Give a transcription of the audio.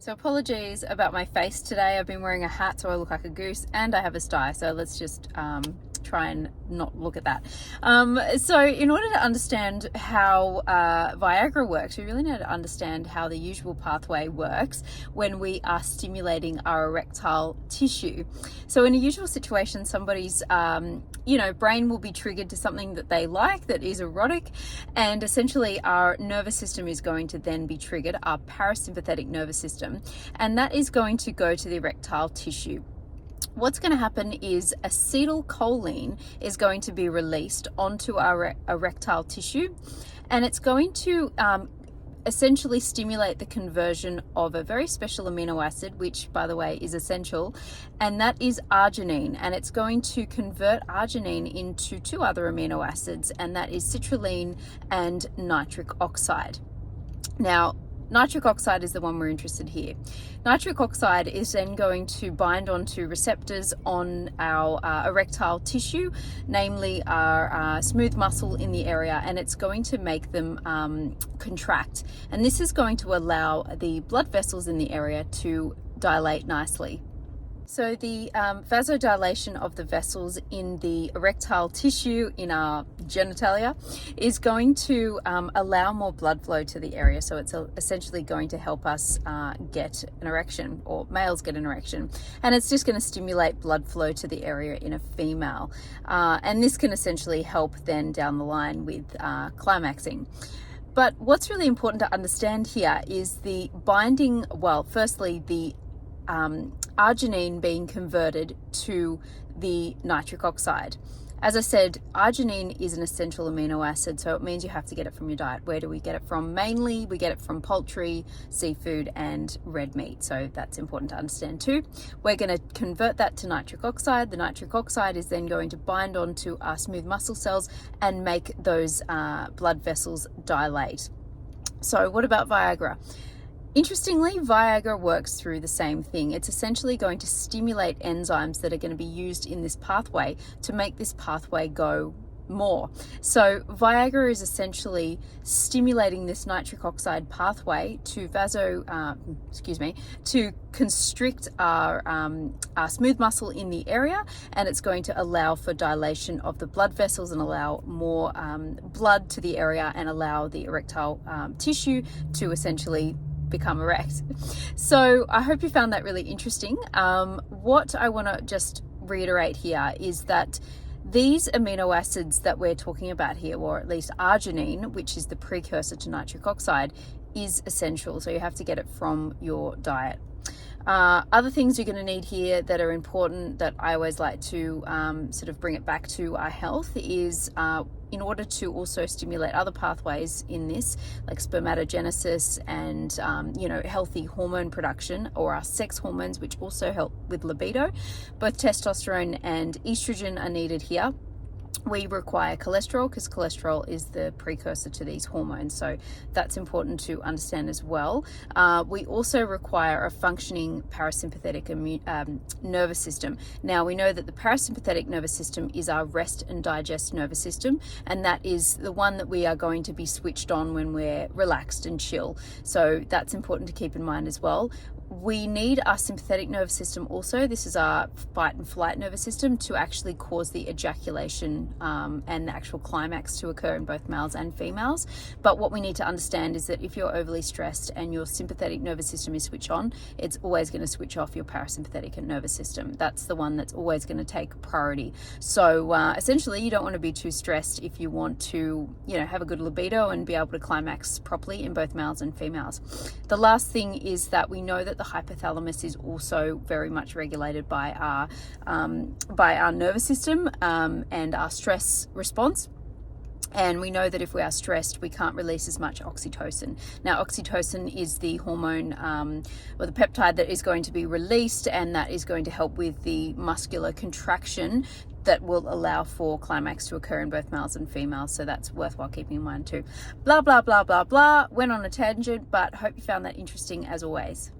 So apologies about my face today. I've been wearing a hat so I look like a goose, and I have a sty, so let's just try and not look at that. So in order to understand how Viagra works, we really need to understand how the usual pathway works when we are stimulating our erectile tissue. So in a usual situation, somebody's brain will be triggered to something that they like, that is erotic, and essentially our nervous system is going to then be triggered, our parasympathetic nervous system, and that is going to go to the erectile tissue. What's going to happen is acetylcholine is going to be released onto our erectile tissue, and it's going to essentially stimulate the conversion of a very special amino acid, which by the way is essential, and that is arginine. And it's going to convert arginine into two other amino acids, and that is citrulline and nitric oxide. Now, nitric oxide is the one we're interested here. Nitric oxide is then going to bind onto receptors on our erectile tissue, namely our smooth muscle in the area, and it's going to make them contract. And this is going to allow the blood vessels in the area to dilate nicely. So the vasodilation of the vessels in the erectile tissue in our genitalia is going to allow more blood flow to the area. So it's essentially going to help us get an erection, or males get an erection. And it's just going to stimulate blood flow to the area in a female. And this can essentially help then down the line with climaxing. But what's really important to understand here is the binding, firstly, the arginine being converted to the nitric oxide. As I said, arginine is an essential amino acid, so it means you have to get it from your diet. Where do we get it from? Mainly, we get it from poultry, seafood, and red meat. So that's important to understand too. We're going to convert that to nitric oxide. The nitric oxide is then going to bind onto our smooth muscle cells and make those blood vessels dilate. So what about Viagra? Interestingly, Viagra works through the same thing. It's essentially going to stimulate enzymes that are going to be used in this pathway to make this pathway go more. So Viagra is essentially stimulating this nitric oxide pathway to to constrict our smooth muscle in the area, and it's going to allow for dilation of the blood vessels and allow more blood to the area and allow the erectile tissue to essentially become erect. So I hope you found that really interesting. What I want to just reiterate here is that these amino acids that we're talking about here, or at least arginine, which is the precursor to nitric oxide, is essential. So you have to get it from your diet. Other things you're going to need here that are important, that I always like to sort of bring it back to our health, is in order to also stimulate other pathways in this, like spermatogenesis and healthy hormone production, or our sex hormones, which also help with libido. Both testosterone and estrogen are needed here. We require cholesterol because cholesterol is the precursor to these hormones, so that's important to understand as well. We also require a functioning parasympathetic nervous system. Now, we know that the parasympathetic nervous system is our rest and digest nervous system, and that is the one that we are going to be switched on when we're relaxed and chill. So that's important to keep in mind as well. We need our sympathetic nervous system also. This is our fight and flight nervous system to actually cause the ejaculation and the actual climax to occur in both males and females. But what we need to understand is that if you're overly stressed and your sympathetic nervous system is switched on, it's always going to switch off your parasympathetic nervous system. That's the one that's always going to take priority. So essentially, you don't want to be too stressed if you want to, have a good libido and be able to climax properly in both males and females. The last thing is that we know that the hypothalamus is also very much regulated by our nervous system and our stress response. And we know that if we are stressed, we can't release as much oxytocin. Now, oxytocin is the hormone or the peptide that is going to be released, and that is going to help with the muscular contraction that will allow for climax to occur in both males and females. So that's worthwhile keeping in mind too. Blah, blah, blah, blah, blah. Went on a tangent, but hope you found that interesting as always.